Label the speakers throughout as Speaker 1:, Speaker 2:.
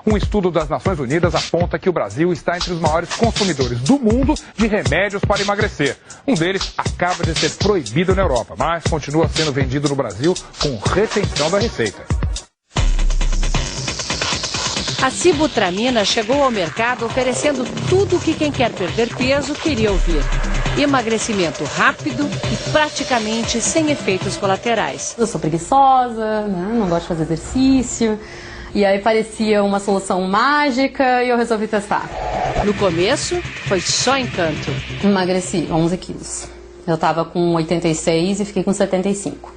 Speaker 1: Um estudo das Nações Unidas aponta que o Brasil está entre os maiores consumidores do mundo de remédios para emagrecer. Um deles acaba de ser proibido na Europa, mas continua sendo vendido no Brasil com retenção da receita.
Speaker 2: A sibutramina chegou ao mercado oferecendo tudo o que quem quer perder peso queria ouvir. Emagrecimento rápido e praticamente sem efeitos colaterais.
Speaker 3: Eu sou preguiçosa, né? Não gosto de fazer exercício. E aí parecia uma solução mágica e eu resolvi testar.
Speaker 2: No começo, foi só encanto.
Speaker 3: Emagreci 11 quilos. Eu estava com 86 e fiquei com 75.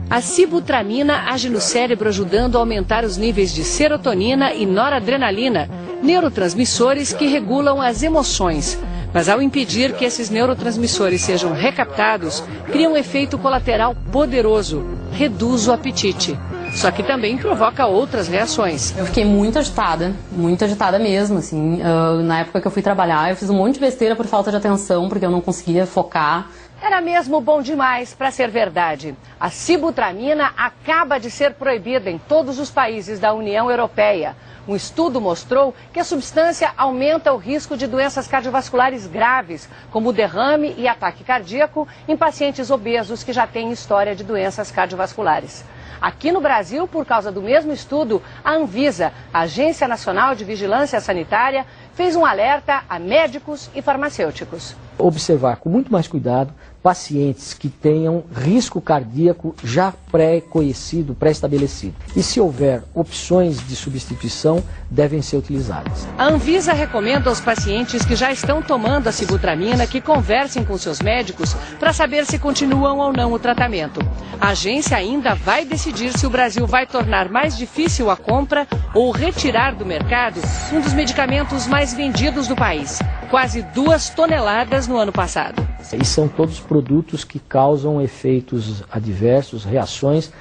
Speaker 2: A sibutramina age no cérebro ajudando a aumentar os níveis de serotonina e noradrenalina, neurotransmissores que regulam as emoções. Mas ao impedir que esses neurotransmissores sejam recaptados, cria um efeito colateral poderoso, reduz o apetite. Só que também provoca outras reações.
Speaker 3: Eu fiquei muito agitada mesmo, assim. Na época que eu fui trabalhar, eu fiz um monte de besteira por falta de atenção, porque eu não conseguia focar.
Speaker 2: Era mesmo bom demais para ser verdade. A sibutramina acaba de ser proibida em todos os países da União Europeia. Um estudo mostrou que a substância aumenta o risco de doenças cardiovasculares graves, como derrame e ataque cardíaco, em pacientes obesos que já têm história de doenças cardiovasculares. Aqui no Brasil, por causa do mesmo estudo, a Anvisa, a Agência Nacional de Vigilância Sanitária, fez um alerta a médicos e farmacêuticos.
Speaker 4: Observar com muito mais cuidado pacientes que tenham risco cardíaco já pré-conhecido, pré-estabelecido. E se houver opções de substituição, devem ser utilizadas.
Speaker 2: A Anvisa recomenda aos pacientes que já estão tomando a sibutramina que conversem com seus médicos para saber se continuam ou não o tratamento. A agência ainda vai decidir se o Brasil vai tornar mais difícil a compra ou retirar do mercado um dos medicamentos mais vendidos do país. Quase 2 toneladas no ano passado.
Speaker 4: E são todos produtos que causam efeitos adversos, reações,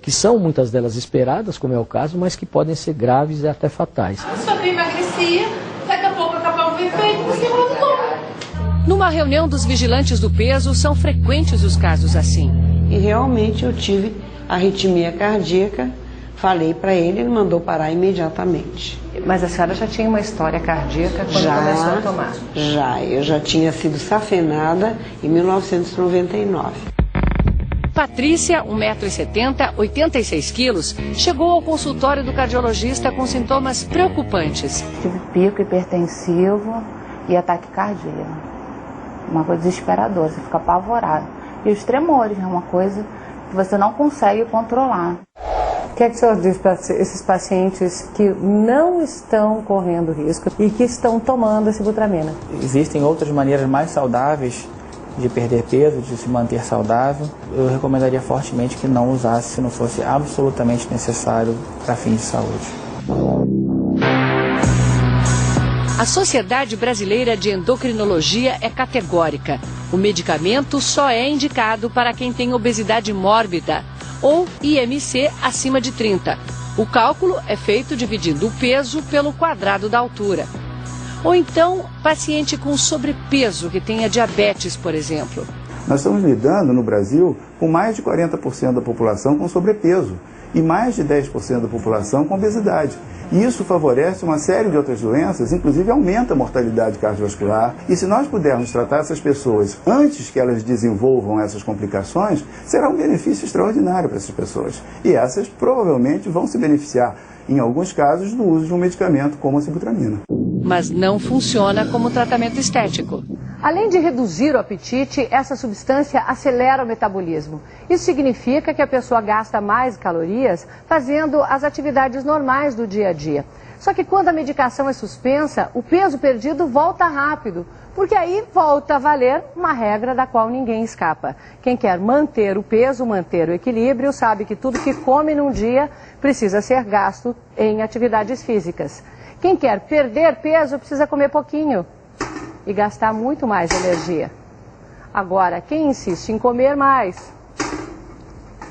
Speaker 4: que são muitas delas esperadas, como é o caso, mas que podem ser graves e até fatais.
Speaker 5: Eu só emagrecia, daqui a pouco acabava o efeito, porque eu não tomo.
Speaker 2: Numa reunião dos vigilantes do peso, são frequentes os casos assim.
Speaker 6: E realmente eu tive arritmia cardíaca, falei para ele mandou parar imediatamente.
Speaker 2: Mas a senhora já tinha uma história cardíaca quando começou a tomar?
Speaker 6: Eu já tinha sido safenada em 1999.
Speaker 2: Patrícia, 1,70 m, 86 quilos, chegou ao consultório do cardiologista com sintomas preocupantes.
Speaker 7: Tive pico hipertensivo e ataque cardíaco. Uma coisa desesperadora, você fica apavorado. E os tremores é uma coisa que você não consegue controlar.
Speaker 8: O que é que o senhor diz para esses pacientes que não estão correndo risco e que estão tomando a sibutramina?
Speaker 9: Existem outras maneiras mais saudáveis de perder peso, de se manter saudável. Eu recomendaria fortemente que não usasse se não fosse absolutamente necessário para fins de saúde.
Speaker 2: A Sociedade Brasileira de Endocrinologia é categórica. O medicamento só é indicado para quem tem obesidade mórbida ou IMC acima de 30. O cálculo é feito dividindo o peso pelo quadrado da altura. Ou então, paciente com sobrepeso que tenha diabetes, por exemplo.
Speaker 10: Nós estamos lidando no Brasil com mais de 40% da população com sobrepeso e mais de 10% da população com obesidade. E isso favorece uma série de outras doenças, inclusive aumenta a mortalidade cardiovascular. E se nós pudermos tratar essas pessoas antes que elas desenvolvam essas complicações, será um benefício extraordinário para essas pessoas. E essas provavelmente vão se beneficiar, em alguns casos, do uso de um medicamento como a sibutramina.
Speaker 2: Mas não funciona como tratamento estético. Além de reduzir o apetite, essa substância acelera o metabolismo. Isso significa que a pessoa gasta mais calorias fazendo as atividades normais do dia a dia. Só que quando a medicação é suspensa, o peso perdido volta rápido, porque aí volta a valer uma regra da qual ninguém escapa. Quem quer manter o peso, manter o equilíbrio, sabe que tudo que come num dia precisa ser gasto em atividades físicas. Quem quer perder peso precisa comer pouquinho e gastar muito mais energia. Agora, quem insiste em comer mais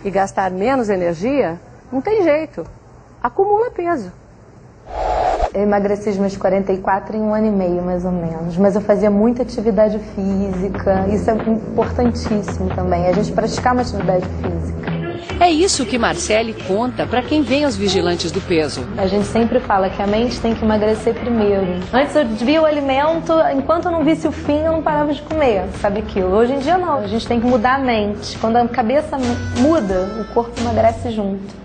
Speaker 2: e gastar menos energia, não tem jeito, acumula peso.
Speaker 7: Eu emagreci os meus 44 em 1 ano e meio, mais ou menos. Mas eu fazia muita atividade física, isso é importantíssimo também, a gente praticar uma atividade física.
Speaker 2: É isso que Marcele conta para quem vem aos vigilantes do peso.
Speaker 11: A gente sempre fala que a mente tem que emagrecer primeiro. Antes eu via o alimento, enquanto eu não visse o fim, eu não parava de comer, sabe aquilo? Hoje em dia não, a gente tem que mudar a mente. Quando a cabeça muda, o corpo emagrece junto.